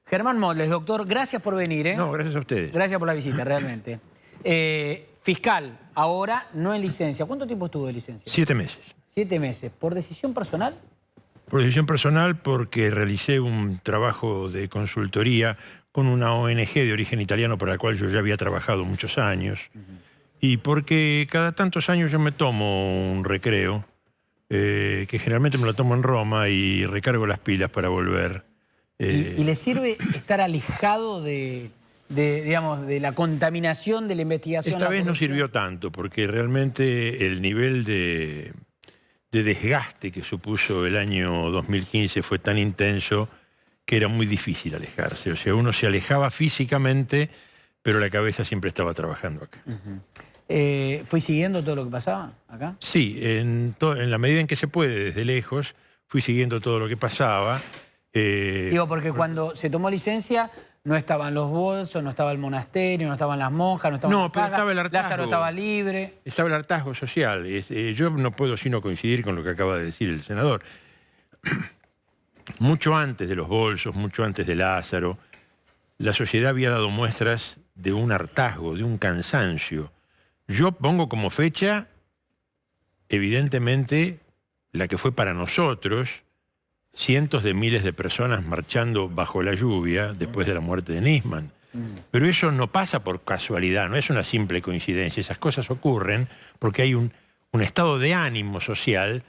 Germán Moles, doctor, gracias por venir. No, gracias a ustedes. Gracias por la visita, realmente. Fiscal, ahora no en licencia. ¿Cuánto tiempo estuvo de licencia? 7 meses. 7 meses. ¿Por decisión personal? Por decisión personal, porque realicé un trabajo de consultoría con una ONG de origen italiano para la cual yo ya había trabajado muchos años. Y porque cada tantos años yo me tomo un recreo, que generalmente me lo tomo en Roma y recargo las pilas para volver. ¿Y le sirve estar alejado digamos, de la contaminación de la investigación? Esta vez no sirvió tanto, porque realmente el nivel de desgaste que supuso el año 2015 fue tan intenso que era muy difícil alejarse. O sea, uno se alejaba físicamente, pero la cabeza siempre estaba trabajando acá. ¿Fui siguiendo todo lo que pasaba acá? Sí, en la medida en que se puede, desde lejos, fui siguiendo todo lo que pasaba. Digo, porque cuando se tomó licencia no estaban los bolsos, no estaba el monasterio, no estaban las monjas, no estaban las pero cagas, estaba el hartazgo. Lázaro estaba libre. Estaba el hartazgo social. Yo no puedo sino coincidir con lo que acaba de decir el senador. Mucho antes de los bolsos, mucho antes de Lázaro, la sociedad había dado muestras de un hartazgo, de un cansancio. Yo pongo como fecha, evidentemente, la que fue para nosotros, cientos de miles de personas marchando bajo la lluvia después de la muerte de Nisman. Pero eso no pasa por casualidad, no es una simple coincidencia. Esas cosas ocurren porque hay un estado de ánimo social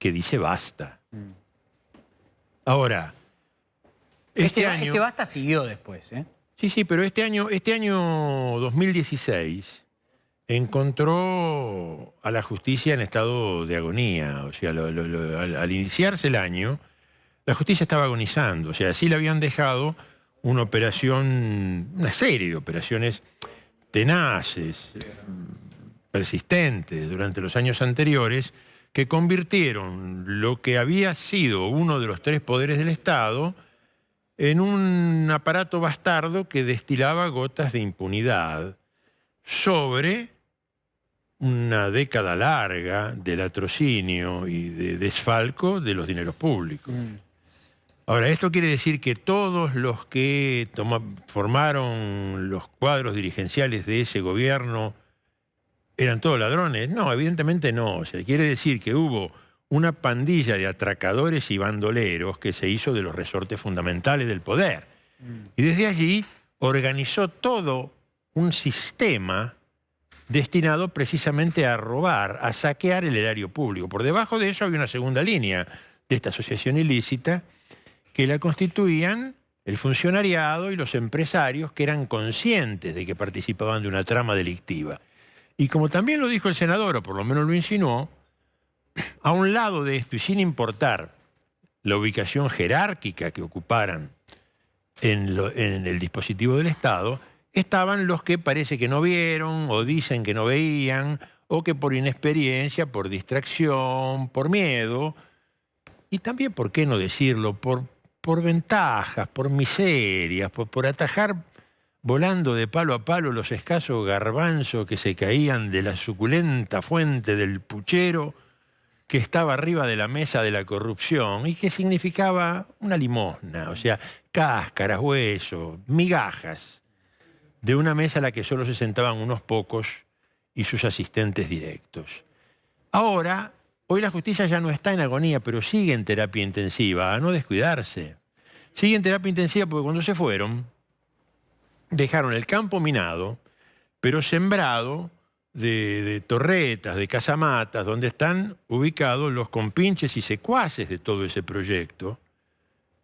que dice basta. Ahora, Ese basta siguió después, ¿eh? Sí, pero este año 2016 encontró a la justicia en estado de agonía. O sea, al iniciarse el año, la justicia estaba agonizando. O sea, así le habían dejado una serie de operaciones tenaces, persistentes durante los años anteriores, que convirtieron lo que había sido uno de los 3 poderes del Estado en un aparato bastardo que destilaba gotas de impunidad sobre una década larga de latrocinio y de desfalco de los dineros públicos. Ahora, ¿esto quiere decir que todos los que formaron los cuadros dirigenciales de ese gobierno eran todos ladrones? No, evidentemente no. O sea, quiere decir que hubo una pandilla de atracadores y bandoleros que se hizo de los resortes fundamentales del poder. Y desde allí organizó todo un sistema destinado precisamente a robar, a saquear el erario público. Por debajo de eso había una segunda línea de esta asociación ilícita que la constituían el funcionariado y los empresarios que eran conscientes de que participaban de una trama delictiva. Y como también lo dijo el senador, o por lo menos lo insinuó, a un lado de esto y sin importar la ubicación jerárquica que ocuparan en el dispositivo del Estado, estaban los que parece que no vieron o dicen que no veían o que por inexperiencia, por distracción, por miedo y también, ¿por qué no decirlo?, por ventajas, por miserias, por atajar volando de palo a palo los escasos garbanzos que se caían de la suculenta fuente del puchero que estaba arriba de la mesa de la corrupción y que significaba una limosna, o sea, cáscaras, huesos, migajas, de una mesa a la que solo se sentaban unos pocos y sus asistentes directos. Ahora, hoy la justicia ya no está en agonía, pero sigue en terapia intensiva, a no descuidarse. Sigue en terapia intensiva porque cuando se fueron, dejaron el campo minado, pero sembrado de torretas, de casamatas, donde están ubicados los compinches y secuaces de todo ese proyecto.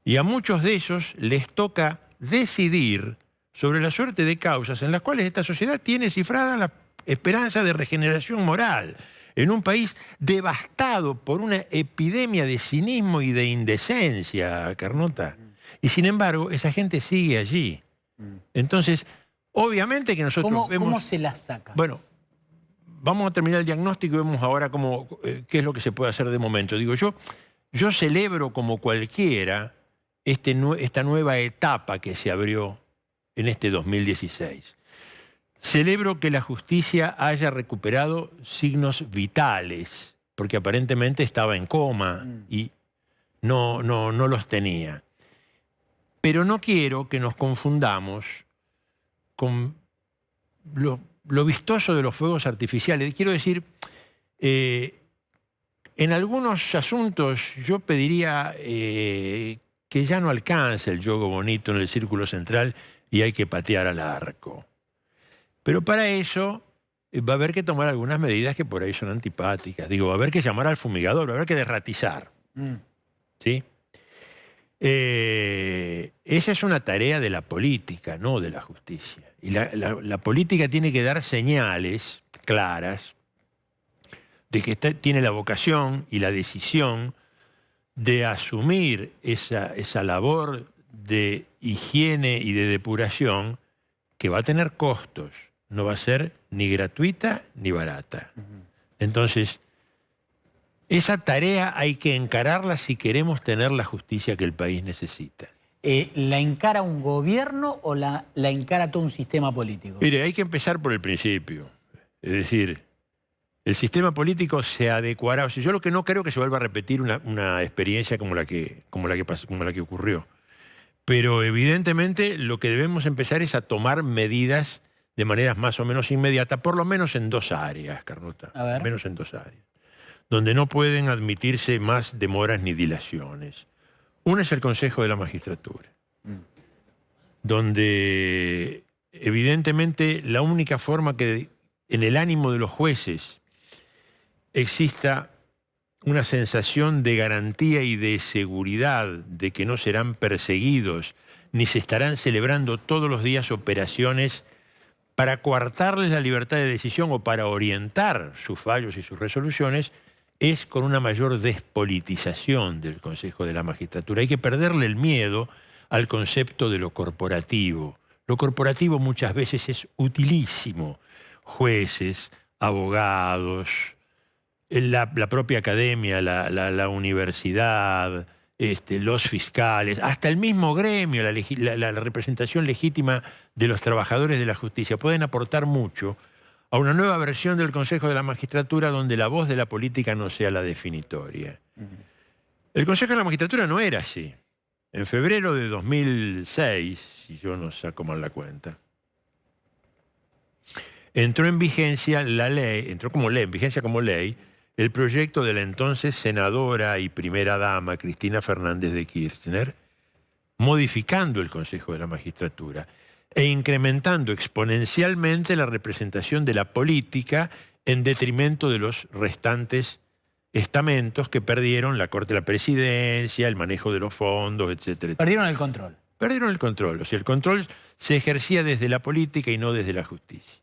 Y a muchos de ellos les toca decidir sobre la suerte de causas en las cuales esta sociedad tiene cifrada la esperanza de regeneración moral, en un país devastado por una epidemia de cinismo y de indecencia, Carnota. Y sin embargo, esa gente sigue allí. Entonces, obviamente que nosotros vemos... ¿Cómo se la saca? Bueno, vamos a terminar el diagnóstico y vemos ahora qué es lo que se puede hacer de momento. Digo, yo celebro como cualquiera esta nueva etapa que se abrió en este 2016. Celebro que la justicia haya recuperado signos vitales, porque aparentemente estaba en coma y no los tenía. Pero no quiero que nos confundamos con lo vistoso de los fuegos artificiales. Quiero decir, en algunos asuntos yo pediría que ya no alcance el juego bonito en el círculo central y hay que patear al arco. Pero para eso va a haber que tomar algunas medidas que por ahí son antipáticas. Digo, va a haber que llamar al fumigador, va a haber que derratizar. ¿Sí? Esa es una tarea de la política, no de la justicia. Y la política tiene que dar señales claras de que tiene la vocación y la decisión de asumir esa labor de higiene y de depuración que va a tener costos. No va a ser ni gratuita ni barata. Entonces, esa tarea hay que encararla si queremos tener la justicia que el país necesita. ¿La encara un gobierno o la encara todo un sistema político? Mire, hay que empezar por el principio. Es decir, el sistema político se adecuará. O sea, yo lo que no creo que se vuelva a repetir una experiencia como la que ocurrió. Pero evidentemente lo que debemos empezar es a tomar medidas de maneras más o menos inmediatas, por lo menos en dos áreas, Carlota. A ver. Al menos en dos áreas, donde no pueden admitirse más demoras ni dilaciones. Una es el Consejo de la Magistratura, donde evidentemente la única forma que en el ánimo de los jueces exista una sensación de garantía y de seguridad de que no serán perseguidos, ni se estarán celebrando todos los días operaciones para coartarles la libertad de decisión o para orientar sus fallos y sus resoluciones, es con una mayor despolitización del Consejo de la Magistratura. Hay que perderle el miedo al concepto de lo corporativo. Lo corporativo muchas veces es utilísimo. Jueces, abogados, la propia academia, la universidad, los fiscales, hasta el mismo gremio, la representación legítima de los trabajadores de la justicia, pueden aportar mucho a una nueva versión del Consejo de la Magistratura donde la voz de la política no sea la definitoria. El Consejo de la Magistratura no era así. En febrero de 2006, si yo no saco mal la cuenta, entró en vigencia la ley, en vigencia como ley, el proyecto de la entonces senadora y primera dama Cristina Fernández de Kirchner, modificando el Consejo de la Magistratura e incrementando exponencialmente la representación de la política en detrimento de los restantes estamentos que perdieron la Corte de la Presidencia, el manejo de los fondos, etcétera. Perdieron el control. Perdieron el control. O sea, el control se ejercía desde la política y no desde la justicia.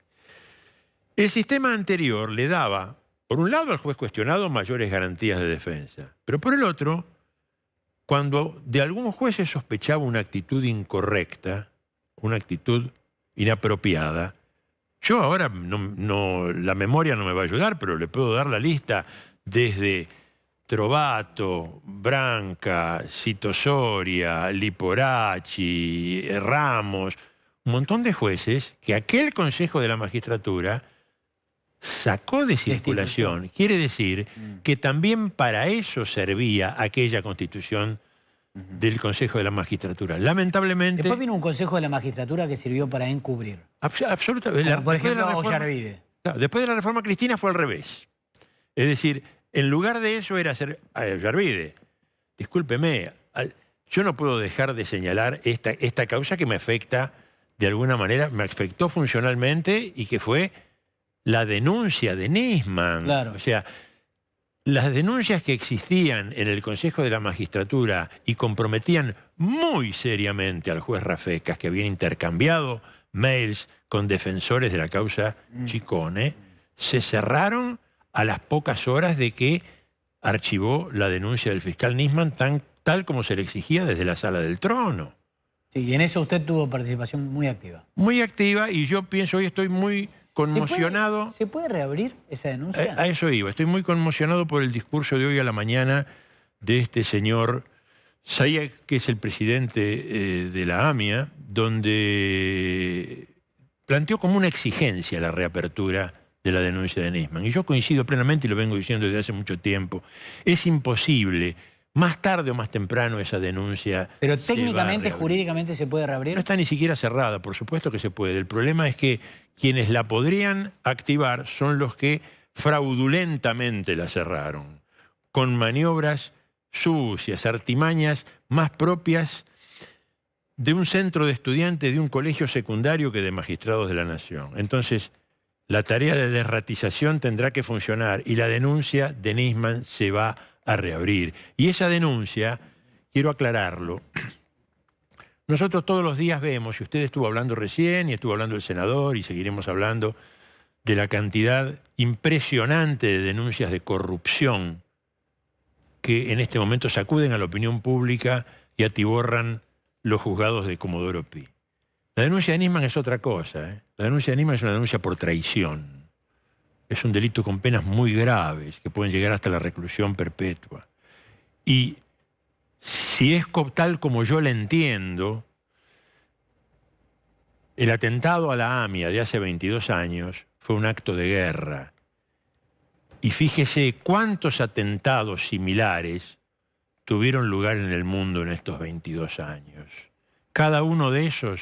El sistema anterior le daba, por un lado, al juez cuestionado mayores garantías de defensa, pero por el otro, cuando de algún juez se sospechaba una actitud incorrecta, una actitud inapropiada, yo ahora la memoria no me va a ayudar, pero le puedo dar la lista desde Trovato, Branca, Cito Soria, Liporachi, Ramos, un montón de jueces que aquel Consejo de la Magistratura sacó de circulación. Quiere decir que también para eso servía aquella Constitución del Consejo de la Magistratura. Lamentablemente... Después vino un Consejo de la Magistratura que sirvió para encubrir. Absolutamente. Como por ejemplo, Ollarvide. Después de la reforma Cristina fue al revés. Es decir, en lugar de eso era hacer... Ollarvide, discúlpeme, yo no puedo dejar de señalar esta causa que me afecta de alguna manera, me afectó funcionalmente y que fue la denuncia de Nisman. Claro. O sea, las denuncias que existían en el Consejo de la Magistratura y comprometían muy seriamente al juez Rafecas, que habían intercambiado mails con defensores de la causa Chicone, se cerraron a las pocas horas de que archivó la denuncia del fiscal Nisman tal como se le exigía desde la Sala del Trono. Sí, y en eso usted tuvo participación muy activa. Muy activa, y yo pienso, hoy estoy muy conmocionado. ¿Se puede reabrir esa denuncia? A eso iba. Estoy muy conmocionado por el discurso de hoy a la mañana de este señor Zayek, que es el presidente de la AMIA, donde planteó como una exigencia la reapertura de la denuncia de Nisman. Y yo coincido plenamente, y lo vengo diciendo desde hace mucho tiempo. Es imposible más tarde o más temprano esa denuncia Pero se va a técnicamente, reabrir. jurídicamente, ¿se puede reabrir? No está ni siquiera cerrada, por supuesto que se puede. El problema es que quienes la podrían activar son los que fraudulentamente la cerraron, con maniobras sucias, artimañas más propias de un centro de estudiantes de un colegio secundario que de magistrados de la Nación. Entonces, la tarea de desratización tendrá que funcionar y la denuncia de Nisman se va a reabrir. Y esa denuncia, quiero aclararlo, nosotros todos los días vemos, y usted estuvo hablando recién, y estuvo hablando el senador, y seguiremos hablando de la cantidad impresionante de denuncias de corrupción que en este momento sacuden a la opinión pública y atiborran los juzgados de Comodoro Pi. La denuncia de Nisman es otra cosa, ¿eh? La denuncia de Nisman es una denuncia por traición. Es un delito con penas muy graves que pueden llegar hasta la reclusión perpetua. Y si es tal como yo la entiendo, el atentado a la AMIA de hace 22 años fue un acto de guerra. Y fíjese cuántos atentados similares tuvieron lugar en el mundo en estos 22 años. Cada uno de esos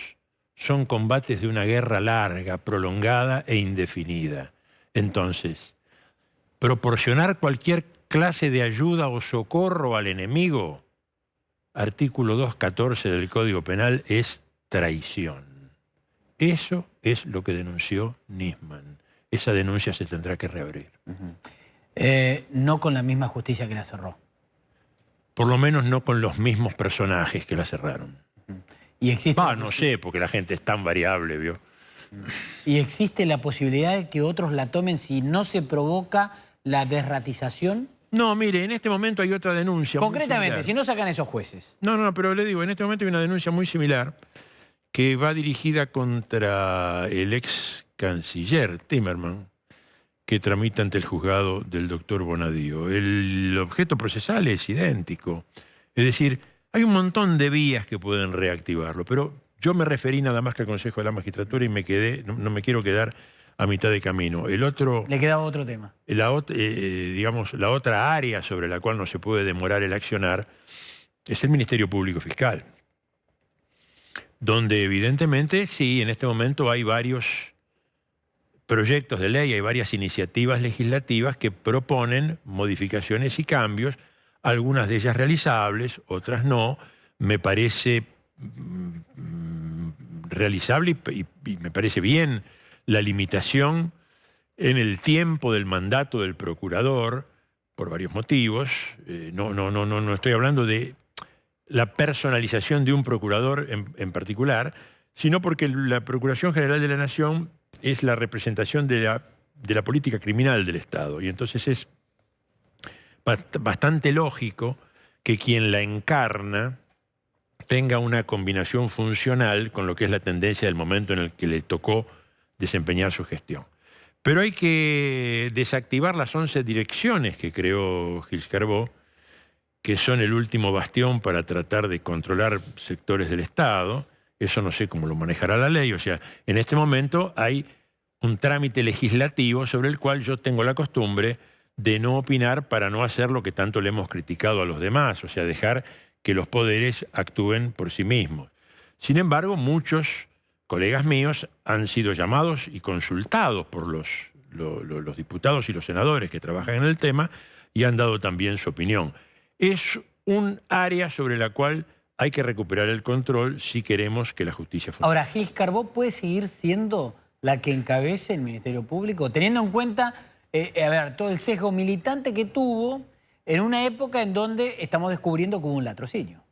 son combates de una guerra larga, prolongada e indefinida. Entonces, proporcionar cualquier clase de ayuda o socorro al enemigo, artículo 214 del Código Penal, es traición. Eso es lo que denunció Nisman. Esa denuncia se tendrá que reabrir. No con la misma justicia que la cerró. Por lo menos no con los mismos personajes que la cerraron. Y existe, No sé, porque la gente es tan variable, ¿vio? y existe la posibilidad de que otros la tomen si no se provoca la desratización. No, mire, en este momento hay otra denuncia. Concretamente, si no sacan esos jueces. No, pero le digo, en este momento hay una denuncia muy similar que va dirigida contra el ex canciller Timmermans, que tramita ante el juzgado del doctor Bonadío. El objeto procesal es idéntico. Es decir, hay un montón de vías que pueden reactivarlo, pero yo me referí nada más que al Consejo de la Magistratura y me quedé, no me quiero quedar a mitad de camino. El otro, Le quedaba otro tema. digamos, la otra área sobre la cual no se puede demorar el accionar es el Ministerio Público Fiscal, donde evidentemente sí, en este momento hay varios proyectos de ley, hay varias iniciativas legislativas que proponen modificaciones y cambios, algunas de ellas realizables, otras no. Me parece realizable y me parece bien la limitación en el tiempo del mandato del procurador, por varios motivos. No estoy hablando de la personalización de un procurador en particular, sino porque la Procuración General de la Nación es la representación de la política criminal del Estado. Y entonces es bastante lógico que quien la encarna tenga una combinación funcional con lo que es la tendencia del momento en el que le tocó desempeñar su gestión. Pero hay que desactivar las 11 direcciones que creó Gilles Carbó, que son el último bastión para tratar de controlar sectores del Estado. Eso no sé cómo lo manejará la ley. O sea, en este momento hay un trámite legislativo sobre el cual yo tengo la costumbre de no opinar para no hacer lo que tanto le hemos criticado a los demás, o sea, dejar que los poderes actúen por sí mismos. Sin embargo, muchos colegas míos han sido llamados y consultados por los diputados y los senadores que trabajan en el tema y han dado también su opinión. Es un área sobre la cual hay que recuperar el control si queremos que la justicia funcione. Ahora, ¿Gilles Carbó puede seguir siendo la que encabece el Ministerio Público, teniendo en cuenta todo el sesgo militante que tuvo en una época en donde estamos descubriendo que hubo un latrocinio?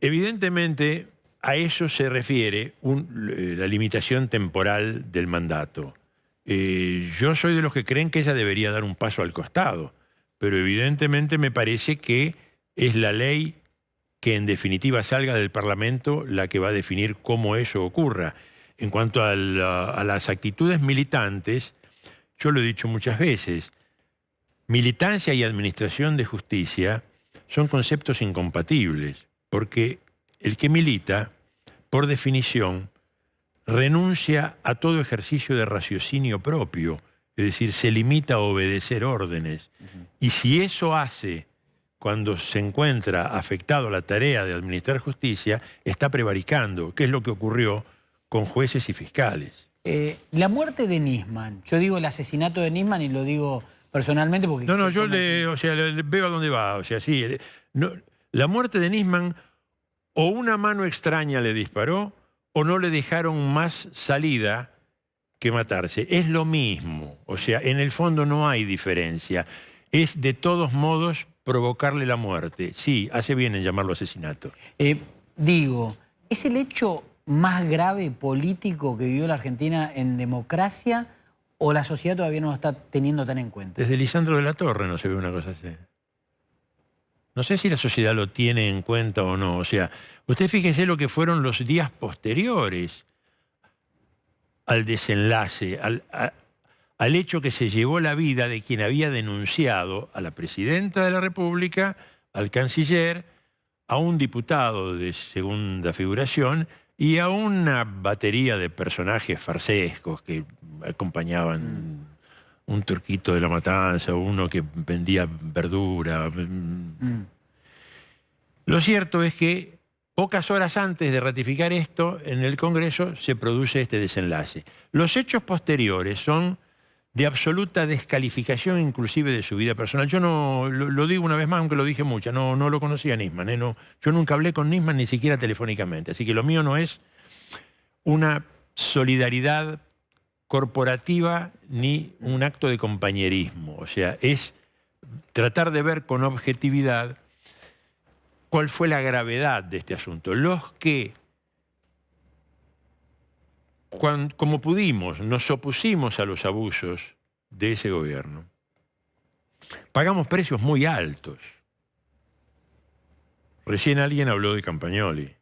Evidentemente, a eso se refiere la limitación temporal del mandato. Yo soy de los que creen que ella debería dar un paso al costado, pero evidentemente me parece que es la ley que en definitiva salga del Parlamento la que va a definir cómo eso ocurra. En cuanto a las actitudes militantes, yo lo he dicho muchas veces, militancia y administración de justicia son conceptos incompatibles, porque el que milita, por definición, renuncia a todo ejercicio de raciocinio propio, es decir, se limita a obedecer órdenes. Y si eso hace cuando se encuentra afectado a la tarea de administrar justicia, está prevaricando, que es lo que ocurrió con jueces y fiscales. La muerte de Nisman, yo digo el asesinato de Nisman y lo digo personalmente porque... No, yo veo a dónde va. O sea, sí, la muerte de Nisman, o una mano extraña le disparó, o no le dejaron más salida que matarse. Es lo mismo. O sea, en el fondo no hay diferencia. Es de todos modos provocarle la muerte. Sí, hace bien en llamarlo asesinato. Digo, ¿es el hecho más grave político que vivió la Argentina en democracia o la sociedad todavía no lo está teniendo tan en cuenta? Desde Lisandro de la Torre no se ve una cosa así. No sé si la sociedad lo tiene en cuenta o no. O sea, usted fíjese lo que fueron los días posteriores al desenlace, al hecho que se llevó la vida de quien había denunciado a la presidenta de la República, al canciller, a un diputado de segunda figuración y a una batería de personajes farsescos que acompañaban un turquito de la matanza, uno que vendía verdura. Lo cierto es que pocas horas antes de ratificar esto, en el Congreso se produce este desenlace. Los hechos posteriores son de absoluta descalificación inclusive de su vida personal. Yo no lo digo una vez más, aunque lo dije mucho, no lo conocía a Nisman. Yo nunca hablé con Nisman ni siquiera telefónicamente. Así que lo mío no es una solidaridad corporativa ni un acto de compañerismo. O sea, es tratar de ver con objetividad cuál fue la gravedad de este asunto. Los que, como pudimos, nos opusimos a los abusos de ese gobierno, pagamos precios muy altos. Recién alguien habló de Campagnoli.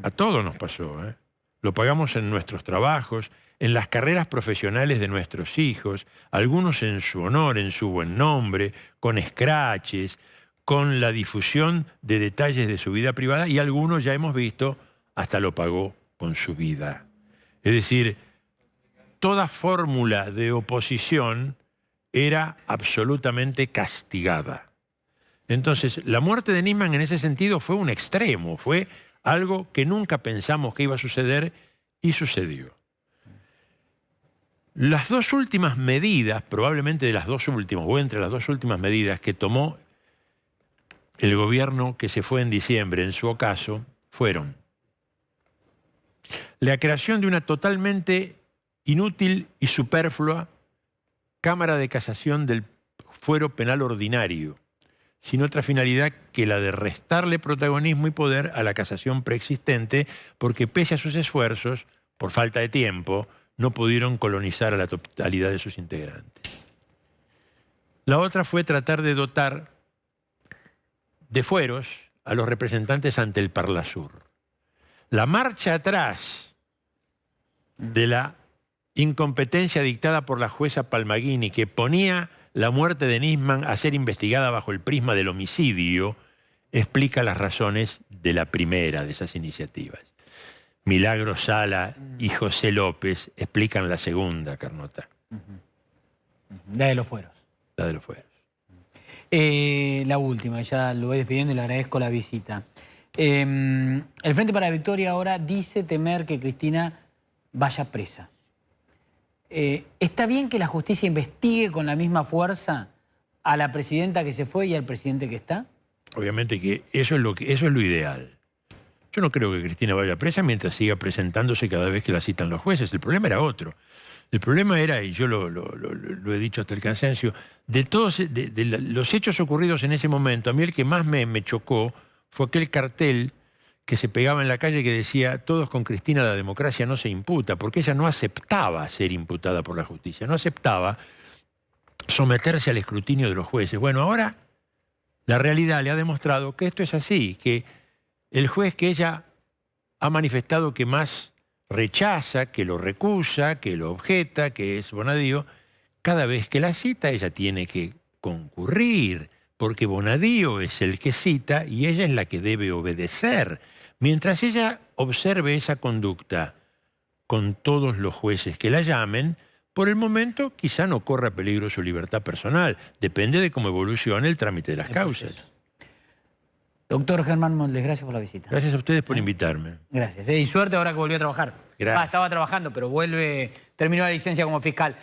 A todos nos pasó, ¿eh? Lo pagamos en nuestros trabajos, en las carreras profesionales de nuestros hijos, algunos en su honor, en su buen nombre, con escraches, con la difusión de detalles de su vida privada, y algunos, ya hemos visto, hasta lo pagó con su vida. Es decir, toda fórmula de oposición era absolutamente castigada. Entonces, la muerte de Nisman en ese sentido fue un extremo, fue algo que nunca pensamos que iba a suceder y sucedió. Las dos últimas medidas, probablemente de las dos últimas, o entre las dos últimas medidas que tomó el gobierno que se fue en diciembre, en su ocaso, fueron la creación de una totalmente inútil y superflua Cámara de Casación del Fuero Penal Ordinario, sin otra finalidad que la de restarle protagonismo y poder a la casación preexistente, porque pese a sus esfuerzos, por falta de tiempo, no pudieron colonizar a la totalidad de sus integrantes. La otra fue tratar de dotar de fueros a los representantes ante el Parlasur. La marcha atrás de la incompetencia dictada por la jueza Palmaguini, que ponía la muerte de Nisman a ser investigada bajo el prisma del homicidio, explica las razones de la primera de esas iniciativas. Milagro Sala y José López explican la segunda, Carnota. La de los fueros. La de los fueros. La última, ya lo voy despidiendo y le agradezco la visita. El Frente para la Victoria ahora dice temer que Cristina vaya presa. ¿Está bien que la justicia investigue con la misma fuerza a la presidenta que se fue y al presidente que está? Obviamente que eso es lo ideal. Yo no creo que Cristina vaya presa mientras siga presentándose cada vez que la citan los jueces. El problema era otro. El problema era, y yo lo he dicho hasta el cansancio, de los hechos ocurridos en ese momento, a mí el que más me chocó fue aquel cartel que se pegaba en la calle que decía: todos con Cristina la democracia no se imputa, porque ella no aceptaba ser imputada por la justicia, no aceptaba someterse al escrutinio de los jueces. Bueno, ahora la realidad le ha demostrado que esto es así, que el juez que ella ha manifestado que más rechaza, que lo recusa, que lo objeta, que es Bonadío, cada vez que la cita ella tiene que concurrir, porque Bonadío es el que cita y ella es la que debe obedecer. Mientras ella observe esa conducta con todos los jueces que la llamen, por el momento quizá no corra peligro su libertad personal. Depende de cómo evolucione el trámite de las causas. Doctor Germán Moldes, gracias por la visita. Gracias a ustedes por invitarme. Gracias. Y suerte ahora que volvió a trabajar. Gracias. Estaba trabajando, pero terminó la licencia como fiscal.